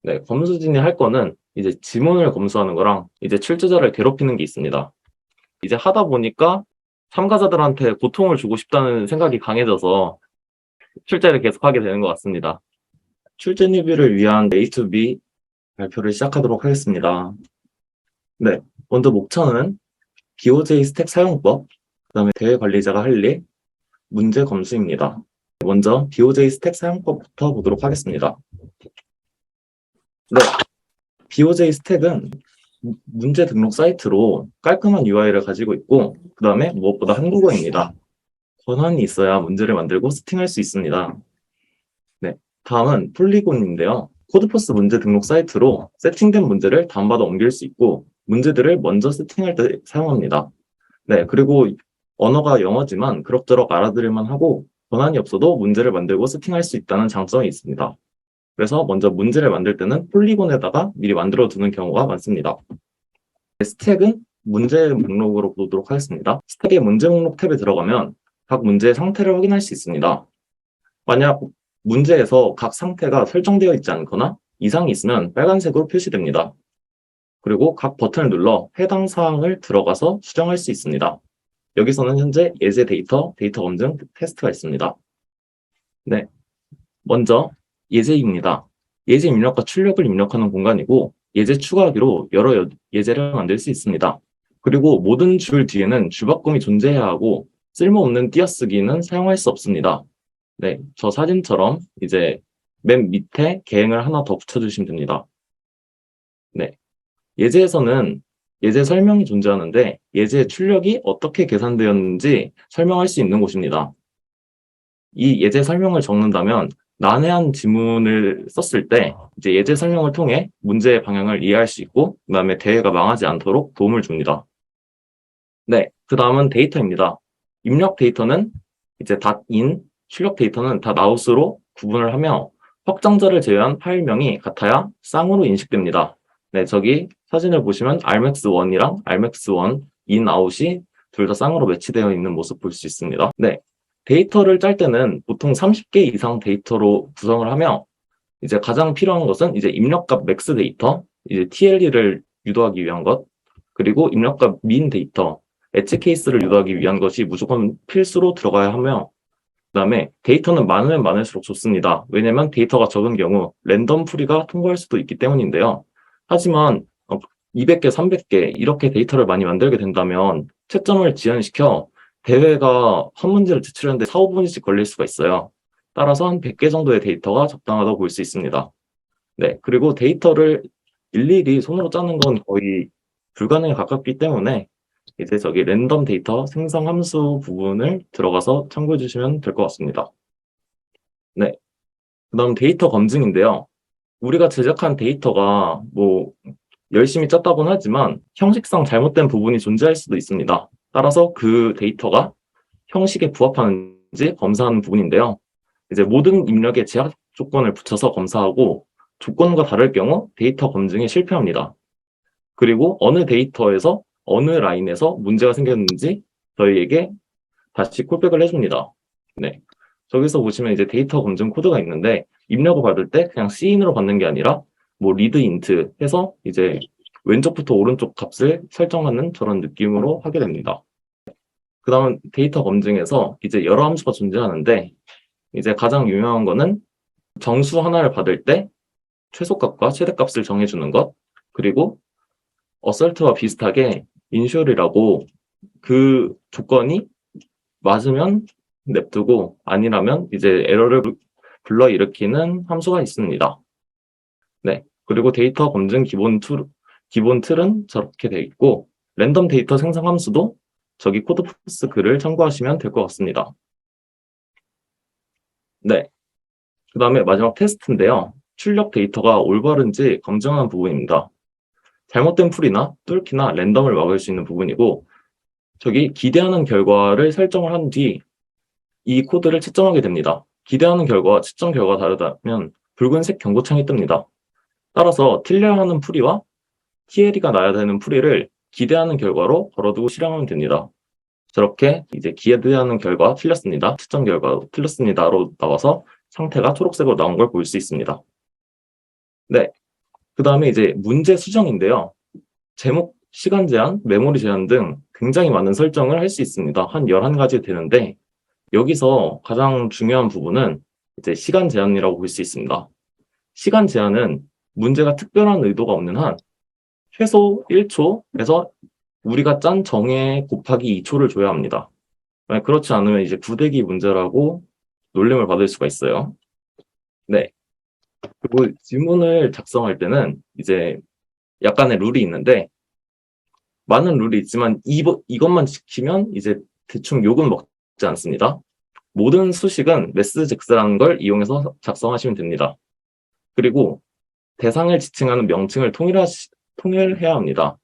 네, 검수진이 할 거는 이제 지문을 검수하는 거랑 이제 출제자를 괴롭히는 게 있습니다. 이제 하다 보니까 참가자들한테 고통을 주고 싶다는 생각이 강해져서 출제를 계속하게 되는 것 같습니다. 출제 리뷰를 위한 A2B 발표를 시작하도록 하겠습니다. 네, 먼저 목차는 BOJ 스택 사용법, 그 다음에 대회 관리자가 할 일, 문제 검수입니다. 먼저 BOJ 스택 사용법부터 보도록 하겠습니다. 네, BOJ 스택은 문제 등록 사이트로 깔끔한 UI를 가지고 있고, 그 다음에 무엇보다 한국어입니다. 권한이 있어야 문제를 만들고 세팅할 수 있습니다. 네, 다음은 폴리곤인데요. 코드포스 문제 등록 사이트로 세팅된 문제를 다운받아 옮길 수 있고, 문제들을 먼저 세팅할 때 사용합니다. 네, 그리고 언어가 영어지만 그럭저럭 알아들을만 하고 권한이 없어도 문제를 만들고 세팅할 수 있다는 장점이 있습니다. 그래서 먼저 문제를 만들 때는 폴리곤에다가 미리 만들어 두는 경우가 많습니다. 스택은 문제 목록으로 보도록 하겠습니다. 스택의 문제 목록 탭에 들어가면 각 문제의 상태를 확인할 수 있습니다. 만약 문제에서 각 상태가 설정되어 있지 않거나 이상이 있으면 빨간색으로 표시됩니다. 그리고 각 버튼을 눌러 해당 사항을 들어가서 수정할 수 있습니다. 여기서는 현재 예제 데이터, 데이터 검증 테스트가 있습니다. 네, 먼저 예제입니다. 예제 입력과 출력을 입력하는 공간이고 예제 추가하기로 여러 예제를 만들 수 있습니다. 그리고 모든 줄 뒤에는 줄바꿈이 존재해야 하고 쓸모없는 띄어쓰기는 사용할 수 없습니다. 네, 저 사진처럼 이제 맨 밑에 계행을 하나 더 붙여주시면 됩니다. 네, 예제에서는 예제 설명이 존재하는데 예제 출력이 어떻게 계산되었는지 설명할 수 있는 곳입니다. 이 예제 설명을 적는다면 난해한 지문을 썼을 때 이제 예제 설명을 통해 문제의 방향을 이해할 수 있고 그다음에 대회가 망하지 않도록 도움을 줍니다. 네, 그 다음은 데이터입니다. 입력 데이터는 이제 .in, 출력 데이터는 .out으로 구분을 하며 확장자를 제외한 파일명이 같아야 쌍으로 인식됩니다. 네, 저기 사진을 보시면 rmax1이랑 rmax1 in, out이 둘 다 쌍으로 매치되어 있는 모습 볼 수 있습니다. 네, 데이터를 짤 때는 보통 30개 이상 데이터로 구성을 하며 이제 가장 필요한 것은 이제 입력값 맥스 데이터, 이제 TLE를 유도하기 위한 것, 그리고 입력값 민 데이터, 엣지 케이스를 유도하기 위한 것이 무조건 필수로 들어가야 하며 그다음에 데이터는 많으면 많을수록 좋습니다. 왜냐면 데이터가 적은 경우 랜덤 풀이가 통과할 수도 있기 때문인데요. 하지만 200개, 300개 이렇게 데이터를 많이 만들게 된다면 채점을 지연시켜 대회가 한 문제를 제출하는데 4, 5분씩 걸릴 수가 있어요. 따라서 한 100개 정도의 데이터가 적당하다고 볼 수 있습니다. 네, 그리고 데이터를 일일이 손으로 짜는 건 거의 불가능에 가깝기 때문에 이제 저기 랜덤 데이터 생성 함수 부분을 들어가서 참고해 주시면 될 것 같습니다. 네, 그 다음 데이터 검증인데요. 우리가 제작한 데이터가 뭐 열심히 짰다고는 하지만 형식상 잘못된 부분이 존재할 수도 있습니다. 따라서 그 데이터가 형식에 부합하는지 검사하는 부분인데요. 이제 모든 입력에 제약 조건을 붙여서 검사하고 조건과 다를 경우 데이터 검증에 실패합니다. 그리고 어느 데이터에서 어느 라인에서 문제가 생겼는지 저희에게 다시 콜백을 해줍니다. 네. 저기서 보시면 이제 데이터 검증 코드가 있는데 입력을 받을 때 그냥 c인으로 받는 게 아니라 뭐 read int 해서 이제 왼쪽부터 오른쪽 값을 설정하는 저런 느낌으로 하게 됩니다. 그 다음 데이터 검증에서 이제 여러 함수가 존재하는데 이제 가장 유명한 거는 정수 하나를 받을 때 최소값과 최대값을 정해주는 것, 그리고 어설트와 비슷하게 인슈얼이라고 그 조건이 맞으면 냅두고 아니라면 이제 에러를 불러일으키는 함수가 있습니다. 네, 그리고 데이터 검증 기본 틀은 저렇게 되어 있고 랜덤 데이터 생성 함수도 저기 코드포스 글을 참고하시면 될 것 같습니다. 네, 그 다음에 마지막 테스트인데요. 출력 데이터가 올바른지 검증하는 부분입니다. 잘못된 풀이나 뚫기나 랜덤을 막을 수 있는 부분이고 저기 기대하는 결과를 설정을 한 뒤 이 코드를 채점하게 됩니다. 기대하는 결과와 채점 결과가 다르다면 붉은색 경고창이 뜹니다. 따라서 틀려야 하는 풀이와 TLE가 나야 되는 풀이를 기대하는 결과로 걸어두고 실행하면 됩니다. 저렇게 이제 기대하는 결과 틀렸습니다. 채점 결과 틀렸습니다로 나와서 상태가 초록색으로 나온 걸 볼 수 있습니다. 네, 그 다음에 이제 문제 수정인데요. 제목, 시간 제한, 메모리 제한 등 굉장히 많은 설정을 할 수 있습니다. 한 11가지 되는데, 여기서 가장 중요한 부분은 이제 시간 제한이라고 볼 수 있습니다. 시간 제한은 문제가 특별한 의도가 없는 한 최소 1초에서 우리가 짠 정의 곱하기 2초를 줘야 합니다. 만약 그렇지 않으면 이제 구대기 문제라고 놀림을 받을 수가 있어요. 네. 그리고 지문을 작성할 때는 이제 약간의 룰이 있는데, 많은 룰이 있지만 이것만 지키면 이제 대충 욕은 먹지 않습니다. 모든 수식은 매스잭스라는 걸 이용해서 작성하시면 됩니다. 그리고 대상을 지칭하는 명칭을 통일해야 합니다.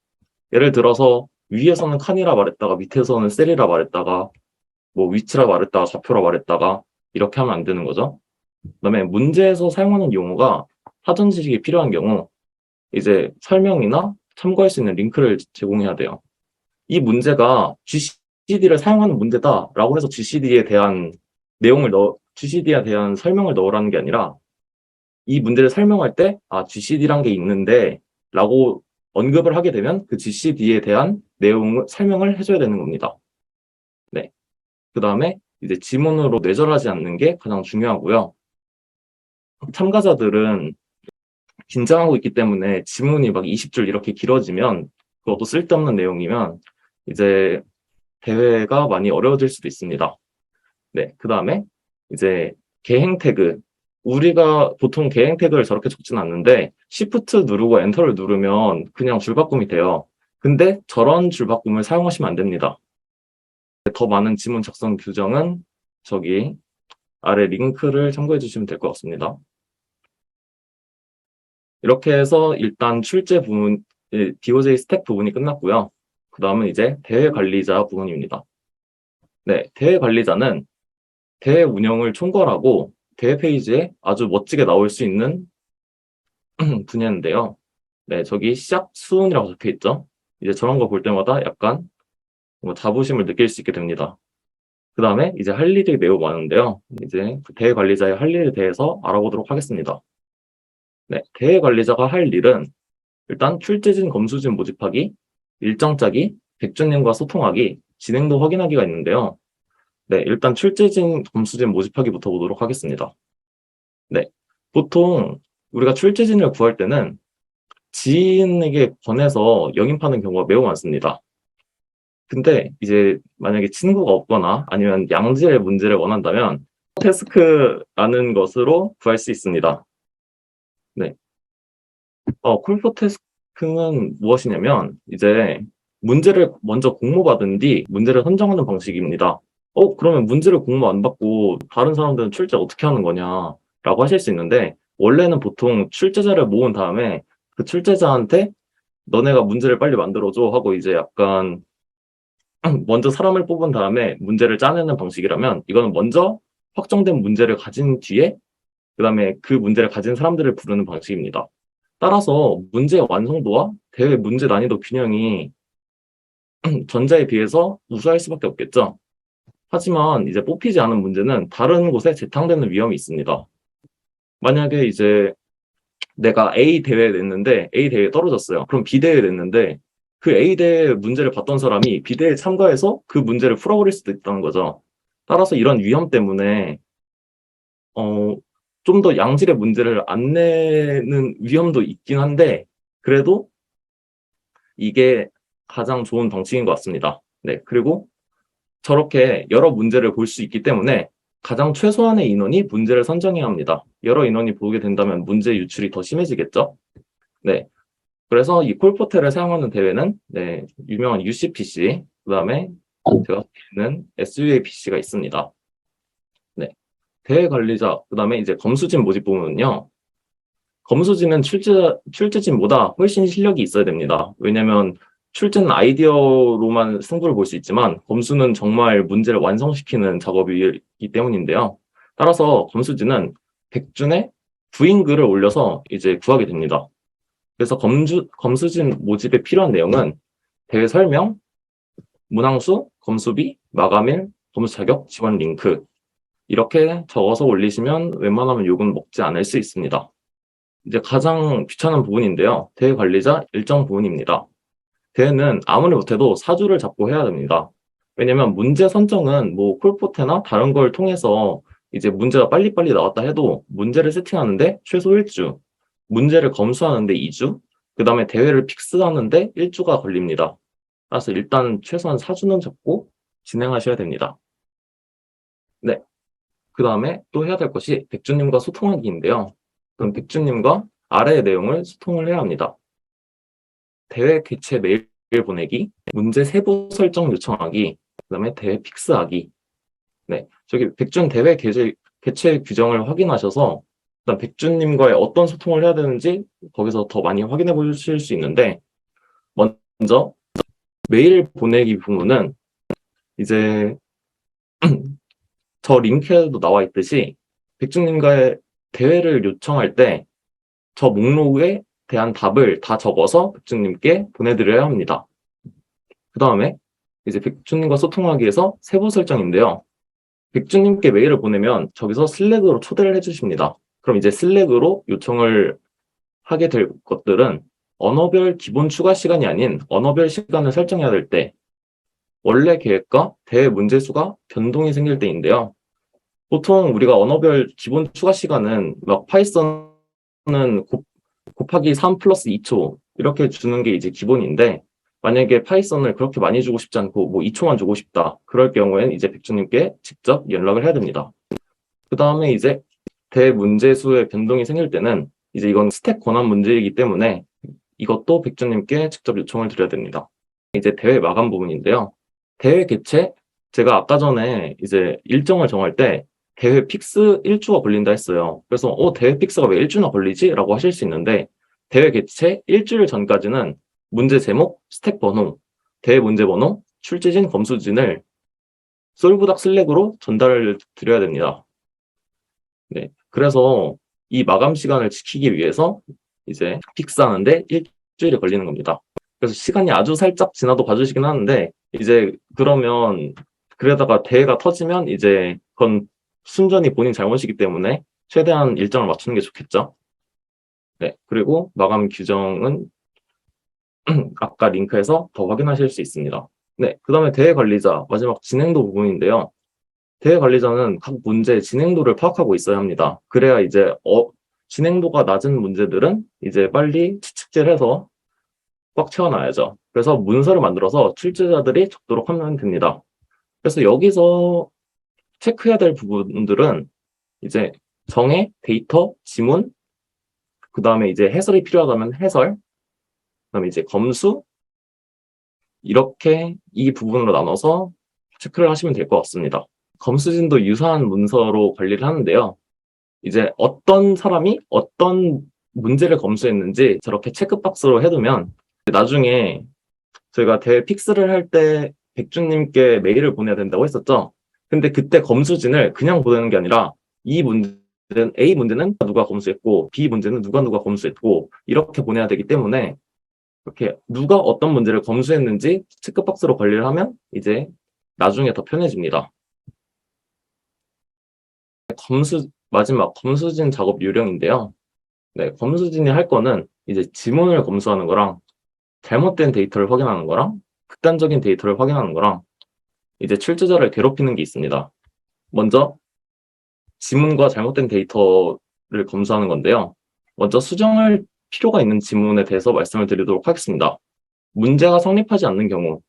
예를 들어서 위에서는 칸이라 말했다가 밑에서는 셀이라 말했다가 뭐 위치라 말했다가 좌표라 말했다가 이렇게 하면 안 되는 거죠. 그다음에 문제에서 사용하는 용어가 사전 지식이 필요한 경우 이제 설명이나 참고할 수 있는 링크를 제공해야 돼요. 이 문제가 GCD를 사용하는 문제다라고 해서 GCD에 대한 GCD에 대한 설명을 넣으라는 게 아니라 이 문제를 설명할 때, GCD란 게 있는데, 라고 언급을 하게 되면 그 GCD에 대한 설명을 해줘야 되는 겁니다. 네. 그 다음에 이제 지문으로 뇌절하지 않는 게 가장 중요하고요. 참가자들은 긴장하고 있기 때문에 지문이 막 20줄 이렇게 길어지면, 그것도 쓸데없는 내용이면, 이제 대회가 많이 어려워질 수도 있습니다. 네. 그 다음에 이제 개행 태그. 우리가 보통 개행 태그를 저렇게 적진 않는데 Shift 누르고 엔터를 누르면 그냥 줄바꿈이 돼요. 근데 저런 줄바꿈을 사용하시면 안 됩니다. 더 많은 지문 작성 규정은 저기 아래 링크를 참고해 주시면 될 것 같습니다. 이렇게 해서 일단 출제 부분, DOJ 스택 부분이 끝났고요. 그 다음은 이제 대회 관리자 부분입니다. 네, 대회 관리자는 대회 운영을 총괄하고 대회 페이지에 아주 멋지게 나올 수 있는 분야인데요. 네, 저기 시작 수은이라고 적혀 있죠. 이제 저런 거 볼 때마다 약간 자부심을 느낄 수 있게 됩니다. 그 다음에 이제 할 일이 매우 많은데요. 이제 그 대회 관리자의 할 일에 대해서 알아보도록 하겠습니다. 네, 대회 관리자가 할 일은 일단 출제진, 검수진 모집하기, 일정 짜기, 백주님과 소통하기, 진행도 확인하기가 있는데요. 네, 일단 출제진, 검수진 모집하기부터 보도록 하겠습니다. 네, 보통 우리가 출제진을 구할 때는 지인에게 권해서 영입하는 경우가 매우 많습니다. 근데 이제 만약에 친구가 없거나 아니면 양질의 문제를 원한다면 태스크라는 것으로 구할 수 있습니다. 네. 콜포 태스크는 무엇이냐면 이제 문제를 먼저 공모받은 뒤 문제를 선정하는 방식입니다. 그러면 문제를 공모 안 받고 다른 사람들은 출제 어떻게 하는 거냐라고 하실 수 있는데 원래는 보통 출제자를 모은 다음에 그 출제자한테 너네가 문제를 빨리 만들어줘 하고 이제 약간 먼저 사람을 뽑은 다음에 문제를 짜내는 방식이라면 이거는 먼저 확정된 문제를 가진 뒤에 그다음에 그 문제를 가진 사람들을 부르는 방식입니다. 따라서 문제의 완성도와 대회 문제 난이도 균형이 전자에 비해서 우수할 수밖에 없겠죠. 하지만 이제 뽑히지 않은 문제는 다른 곳에 재탕되는 위험이 있습니다. 만약에 이제 내가 A 대회에 냈는데 A 대회에 떨어졌어요. 그럼 B 대회에 냈는데 그 A 대회 문제를 봤던 사람이 B 대회에 참가해서 그 문제를 풀어버릴 수도 있다는 거죠. 따라서 이런 위험 때문에 좀 더 양질의 문제를 안 내는 위험도 있긴 한데 그래도 이게 가장 좋은 방식인 것 같습니다. 네, 그리고 저렇게 여러 문제를 볼 수 있기 때문에 가장 최소한의 인원이 문제를 선정해야 합니다. 여러 인원이 보게 된다면 문제 유출이 더 심해지겠죠? 네. 그래서 이 콜포텔을 사용하는 대회는 네, 유명한 UCPC, 그 다음에 제가 쓰는 SUAPC가 있습니다. 네. 대회 관리자, 그 다음에 이제 검수진 모집 부분은요. 검수진은 출제진보다 훨씬 실력이 있어야 됩니다. 왜냐면 출제는 아이디어로만 승부를 볼 수 있지만 검수는 정말 문제를 완성시키는 작업이기 때문인데요. 따라서 검수진은 100준에 9인 글을 올려서 이제 구하게 됩니다. 그래서 검수진 모집에 필요한 내용은 대회 설명, 문항수, 검수비, 마감일, 검수 자격, 지원 링크 이렇게 적어서 올리시면 웬만하면 욕은 먹지 않을 수 있습니다. 이제 가장 귀찮은 부분인데요. 대회 관리자 일정 부분입니다. 대회는 아무리 못해도 사주를 잡고 해야 됩니다. 왜냐면 문제 선정은 뭐 콜포테나 다른 걸 통해서 이제 문제가 빨리빨리 나왔다 해도 문제를 세팅하는데 최소 1주, 문제를 검수하는데 2주, 그 다음에 대회를 픽스하는데 1주가 걸립니다. 따라서 일단 최소한 4주는 잡고 진행하셔야 됩니다. 네. 그 다음에 또 해야 될 것이 백주님과 소통하기인데요. 그럼 백주님과 아래의 내용을 소통을 해야 합니다. 대회 개최 메일 보내기, 문제 세부 설정 요청하기, 그 다음에 대회 픽스하기. 네, 저기 백준 대회 개최 규정을 확인하셔서 일단 백준님과의 어떤 소통을 해야 되는지 거기서 더 많이 확인해 보실 수 있는데, 먼저 메일 보내기 부분은 이제 저 링크에도 나와 있듯이 백준님과의 대회를 요청할 때 저 목록에 대한 답을 다 적어서 백준님께 보내드려야 합니다. 그 다음에 이제 백준님과 소통하기 위해서 세부 설정인데요. 백준님께 메일을 보내면 저기서 슬랙으로 초대를 해주십니다. 그럼 이제 슬랙으로 요청을 하게 될 것들은 언어별 기본 추가 시간이 아닌 언어별 시간을 설정해야 될 때, 원래 계획과 대회 문제 수가 변동이 생길 때인데요. 보통 우리가 언어별 기본 추가 시간은 막 파이썬은 곱하기 3 플러스 2초 이렇게 주는 게 이제 기본인데, 만약에 파이썬을 그렇게 많이 주고 싶지 않고 뭐 2초만 주고 싶다. 그럴 경우에는 이제 백주님께 직접 연락을 해야 됩니다. 그 다음에 이제 대문제수의 변동이 생길 때는 이제 이건 스택 권한 문제이기 때문에 이것도 백주님께 직접 요청을 드려야 됩니다. 이제 대회 마감 부분인데요. 대회 개최, 제가 아까 전에 이제 일정을 정할 때 대회 픽스 1주가 걸린다 했어요. 그래서 대회 픽스가 왜 1주나 걸리지? 라고 하실 수 있는데, 대회 개최 일주일 전까지는 문제 제목, 스택 번호, 대회 문제 번호, 출제진, 검수진을 솔브닥 슬랙으로 전달을 드려야 됩니다. 네. 그래서 이 마감 시간을 지키기 위해서 이제 픽스하는데 일주일이 걸리는 겁니다. 그래서 시간이 아주 살짝 지나도 봐주시긴 하는데, 이제 그러면 그러다가 대회가 터지면 이제 그건 순전히 본인 잘못이기 때문에 최대한 일정을 맞추는 게 좋겠죠. 네. 그리고 마감 규정은 아까 링크에서 더 확인하실 수 있습니다. 네. 그 다음에 대회 관리자, 마지막 진행도 부분인데요. 대회 관리자는 각 문제의 진행도를 파악하고 있어야 합니다. 그래야 이제 진행도가 낮은 문제들은 이제 빨리 채찍질해서 꽉 채워놔야죠. 그래서 문서를 만들어서 출제자들이 적도록 하면 됩니다. 그래서 여기서 체크해야 될 부분들은 이제 정의, 데이터, 지문, 그 다음에 이제 해설이 필요하다면 해설, 그 다음에 이제 검수, 이렇게 이 부분으로 나눠서 체크를 하시면 될 것 같습니다. 검수진도 유사한 문서로 관리를 하는데요. 이제 어떤 사람이 어떤 문제를 검수했는지 저렇게 체크박스로 해두면 나중에 저희가 대회 픽스를 할 때 백준님께 메일을 보내야 된다고 했었죠. 근데 그때 검수진을 그냥 보내는 게 아니라 이 문제는 A 문제는 누가 검수했고 B 문제는 누가 검수했고 이렇게 보내야 되기 때문에 이렇게 누가 어떤 문제를 검수했는지 체크박스로 관리를 하면 이제 나중에 더 편해집니다. 마지막 검수진 작업 요령인데요. 네, 검수진이 할 거는 이제 지문을 검수하는 거랑 잘못된 데이터를 확인하는 거랑 극단적인 데이터를 확인하는 거랑 이제 출제자를 괴롭히는 게 있습니다. 먼저 지문과 잘못된 데이터를 검수하는 건데요. 먼저 수정할 필요가 있는 지문에 대해서 말씀을 드리도록 하겠습니다. 문제가 성립하지 않는 경우,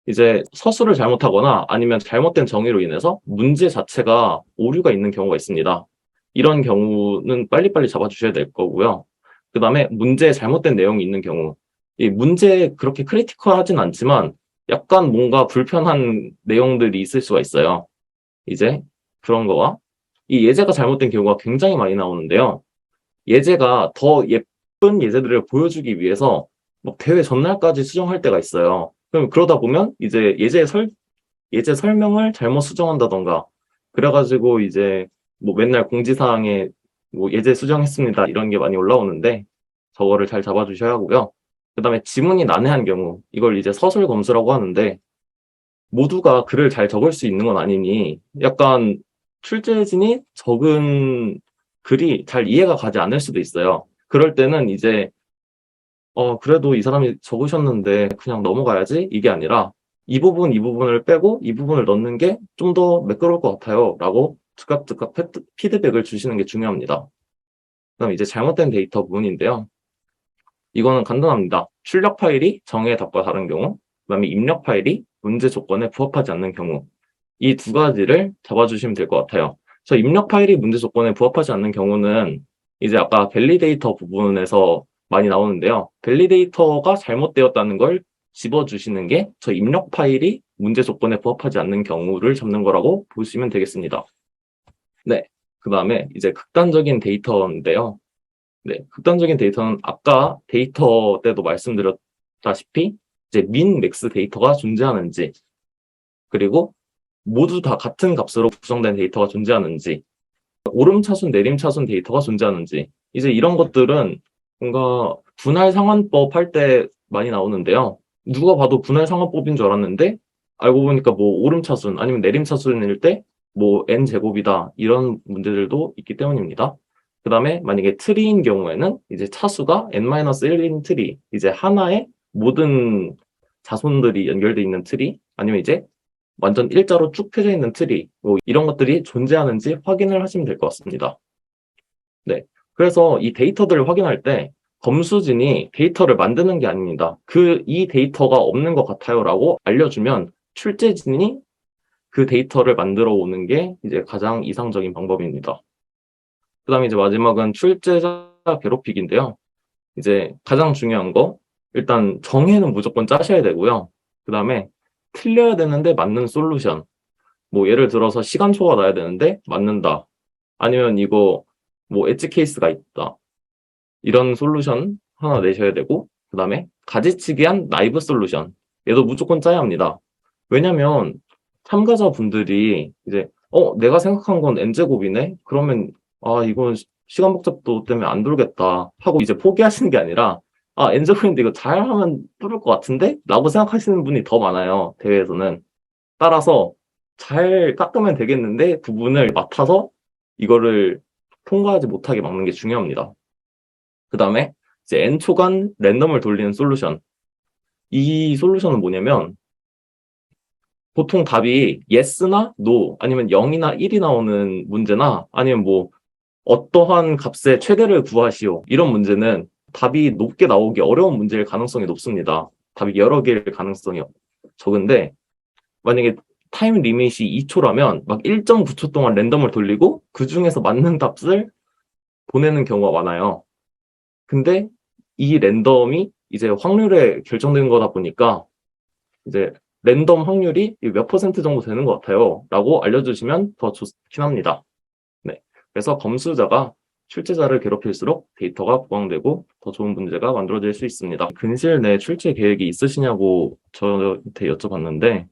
이제 서술을 잘못하거나 아니면 잘못된 정의로 인해서 문제 자체가 오류가 있는 경우가 있습니다. 이런 경우는 빨리빨리 잡아주셔야 될 거고요. 그 다음에 문제에 잘못된 내용이 있는 경우, 이 문제에 그렇게 크리티컬하진 않지만 약간 뭔가 불편한 내용들이 있을 수가 있어요. 이제 그런 거와 이 예제가 잘못된 경우가 굉장히 많이 나오는데요. 예제가 더 예쁜 예제들을 보여주기 위해서 뭐 대회 전날까지 수정할 때가 있어요. 그럼 그러다 보면 이제 예제 설명을 잘못 수정한다던가 그래가지고 이제 뭐 맨날 공지사항에 뭐 예제 수정했습니다 이런 게 많이 올라오는데 저거를 잘 잡아주셔야 하고요. 그 다음에 지문이 난해한 경우, 이걸 이제 서술 검수라고 하는데 모두가 글을 잘 적을 수 있는 건 아니니 약간 출제진이 적은 글이 잘 이해가 가지 않을 수도 있어요. 그럴 때는 이제 그래도 이 사람이 적으셨는데 그냥 넘어가야지 이게 아니라 이 부분을 빼고 이 부분을 넣는 게 좀 더 매끄러울 것 같아요 라고 즉각 피드백을 주시는 게 중요합니다. 그다음 이제 잘못된 데이터 부분인데요. 이거는 간단합니다. 출력 파일이 정의의 답과 다른 경우, 그다음에 입력 파일이 문제 조건에 부합하지 않는 경우, 이 두 가지를 잡아주시면 될 것 같아요. 저 입력 파일이 문제 조건에 부합하지 않는 경우는 이제 아까 밸리데이터 부분에서 많이 나오는데요. 밸리데이터가 잘못되었다는 걸 집어주시는 게 저 입력 파일이 문제 조건에 부합하지 않는 경우를 잡는 거라고 보시면 되겠습니다. 네. 그 다음에 이제 극단적인 데이터인데요. 네. 극단적인 데이터는 아까 데이터 때도 말씀드렸다시피 이제 민, 맥스 데이터가 존재하는지, 그리고 모두 다 같은 값으로 구성된 데이터가 존재하는지, 오름차순, 내림차순 데이터가 존재하는지, 이제 이런 것들은 뭔가 분할 상환법 할 때 많이 나오는데요. 누가 봐도 분할 상환법인 줄 알았는데 알고 보니까 뭐 오름차순 아니면 내림차순일 때 뭐 n제곱이다 이런 문제들도 있기 때문입니다. 그 다음에 만약에 트리인 경우에는 이제 차수가 n-1인 트리, 이제 하나의 모든 자손들이 연결되어 있는 트리, 아니면 이제 완전 일자로 쭉 펴져 있는 트리, 뭐 이런 것들이 존재하는지 확인을 하시면 될 것 같습니다. 네. 그래서 이 데이터들을 확인할 때 검수진이 데이터를 만드는 게 아닙니다. 이 데이터가 없는 것 같아요 라고 알려주면 출제진이 그 데이터를 만들어 오는 게 이제 가장 이상적인 방법입니다. 그 다음에 이제 마지막은 출제자 괴롭히기인데요. 이제 가장 중요한 거, 일단 정의는 무조건 짜셔야 되고요. 그 다음에 틀려야 되는데 맞는 솔루션. 뭐 예를 들어서 시간초가 나야 되는데 맞는다. 아니면 이거 뭐 엣지 케이스가 있다. 이런 솔루션 하나 내셔야 되고, 그 다음에 가지치기한 나이브 솔루션. 얘도 무조건 짜야 합니다. 왜냐면 참가자분들이 이제 내가 생각한 건 n제곱이네? 그러면 이건 시간 복잡도 때문에 안 돌겠다 하고 이제 포기하시는 게 아니라 n제곱인데 이거 잘하면 뚫을 것 같은데? 라고 생각하시는 분이 더 많아요. 대회에서는. 따라서 잘 깎으면 되겠는데 부분을 맡아서 이거를 통과하지 못하게 막는 게 중요합니다. 그 다음에 이제 n초간 랜덤을 돌리는 솔루션. 이 솔루션은 뭐냐면 보통 답이 yes나 no 아니면 0이나 1이 나오는 문제나 아니면 뭐 어떠한 값의 최대를 구하시오 이런 문제는 답이 높게 나오기 어려운 문제일 가능성이 높습니다. 답이 여러 개일 가능성이 적은데 만약에 타임 리밋이 2초라면 막 1.9초 동안 랜덤을 돌리고 그 중에서 맞는 답을 보내는 경우가 많아요. 근데 이 랜덤이 이제 확률에 결정되는 거다 보니까 이제 랜덤 확률이 몇 퍼센트 정도 되는 것 같아요 라고 알려주시면 더 좋긴 합니다. 네. 그래서 검수자가 출제자를 괴롭힐수록 데이터가 보강되고 더 좋은 문제가 만들어질 수 있습니다. 근시일 내 출제 계획이 있으시냐고 저한테 여쭤봤는데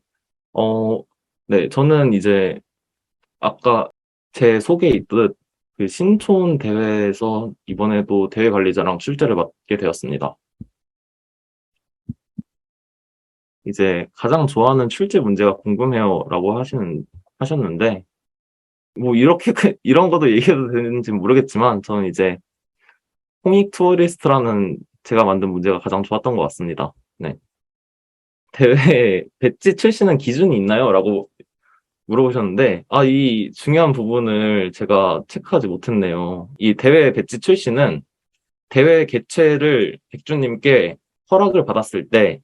네, 저는 이제 아까 제 소개에 있듯 그 신촌 대회에서 이번에도 대회 관리자랑 출제를 맡게 되었습니다. 이제 가장 좋아하는 출제 문제가 궁금해요라고 하셨는데 뭐 이렇게 이런 것도 얘기해도 되는지 모르겠지만 저는 이제 홍익 투어리스트라는 제가 만든 문제가 가장 좋았던 것 같습니다. 네. 대회 배지 출시는 기준이 있나요? 라고 물어보셨는데 이 중요한 부분을 제가 체크하지 못했네요. 이 대회 배지 출시는 대회 개최를 백주님께 허락을 받았을 때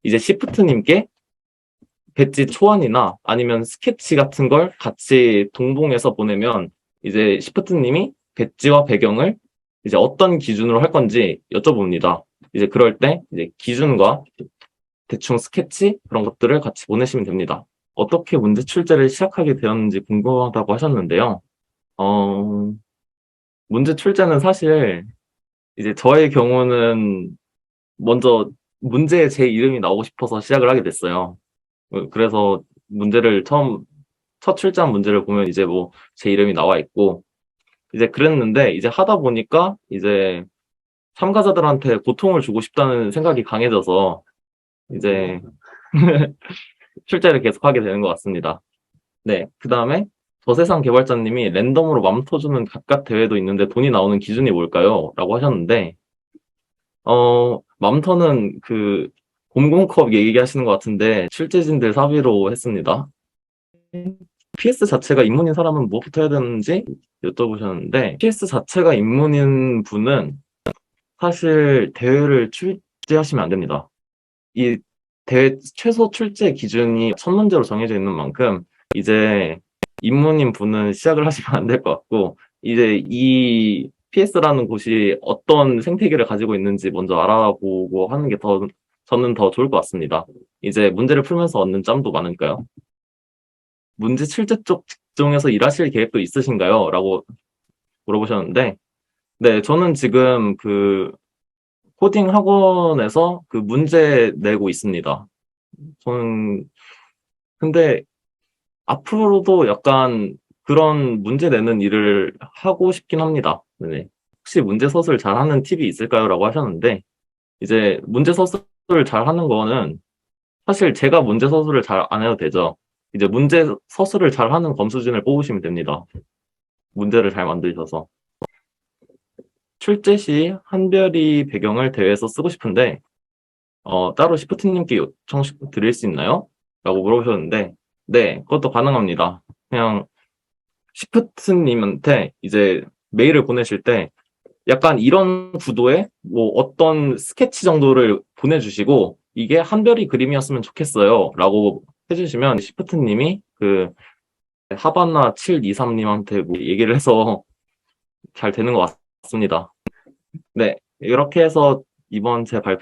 이제 시프트님께 배지 초안이나 아니면 스케치 같은 걸 같이 동봉해서 보내면 이제 시프트님이 배지와 배경을 이제 어떤 기준으로 할 건지 여쭤봅니다. 이제 그럴 때 이제 기준과 대충 스케치 그런 것들을 같이 보내시면 됩니다. 어떻게 문제 출제를 시작하게 되었는지 궁금하다고 하셨는데요. 문제 출제는 사실 이제 저의 경우는 먼저 문제에 제 이름이 나오고 싶어서 시작을 하게 됐어요. 그래서 문제를 첫 출제한 문제를 보면 이제 뭐 제 이름이 나와 있고 이제 그랬는데 이제 하다 보니까 이제 참가자들한테 고통을 주고 싶다는 생각이 강해져서 이제 출제를 계속 하게 되는 것 같습니다. 네. 그 다음에 저세상 개발자님이 랜덤으로 맘 터주는 각각 대회도 있는데 돈이 나오는 기준이 뭘까요? 라고 하셨는데, 맘터는 그 곰곰컵 얘기하시는 것 같은데 출제진들 사비로 했습니다. PS 자체가 입문인 사람은 무엇부터 해야 되는지 여쭤보셨는데 PS 자체가 입문인 분은 사실 대회를 출제하시면 안 됩니다. 이 대회 최소 출제 기준이 첫 문제로 정해져 있는 만큼 이제 입문인 분은 시작을 하시면 안 될 것 같고 이제 이 PS라는 곳이 어떤 생태계를 가지고 있는지 먼저 알아보고 하는 게 저는 더 좋을 것 같습니다. 이제 문제를 풀면서 얻는 짬도 많으니까요. 문제 출제 쪽 직종에서 일하실 계획도 있으신가요? 라고 물어보셨는데, 네, 저는 지금 그 코딩 학원에서 그 문제 내고 있습니다. 저는, 근데 앞으로도 약간 그런 문제 내는 일을 하고 싶긴 합니다. 네. 혹시 문제 서술 잘하는 팁이 있을까요? 라고 하셨는데, 이제 문제 서술을 잘하는 거는 사실 제가 문제 서술을 잘 안 해도 되죠. 이제 문제 서술을 잘하는 검수진을 뽑으시면 됩니다. 문제를 잘 만드셔서. 출제 시 한별이 배경을 대회에서 쓰고 싶은데, 따로 시프트님께 요청 드릴 수 있나요? 라고 물어보셨는데, 네, 그것도 가능합니다. 그냥 시프트님한테 이제 메일을 보내실 때 약간 이런 구도의 뭐 어떤 스케치 정도를 보내주시고 이게 한별이 그림이었으면 좋겠어요. 라고 해주시면 시프트님이 그 하바나 723님한테 뭐 얘기를 해서 잘 되는 것 같습니다. 네, 이렇게 해서 이번 제 발표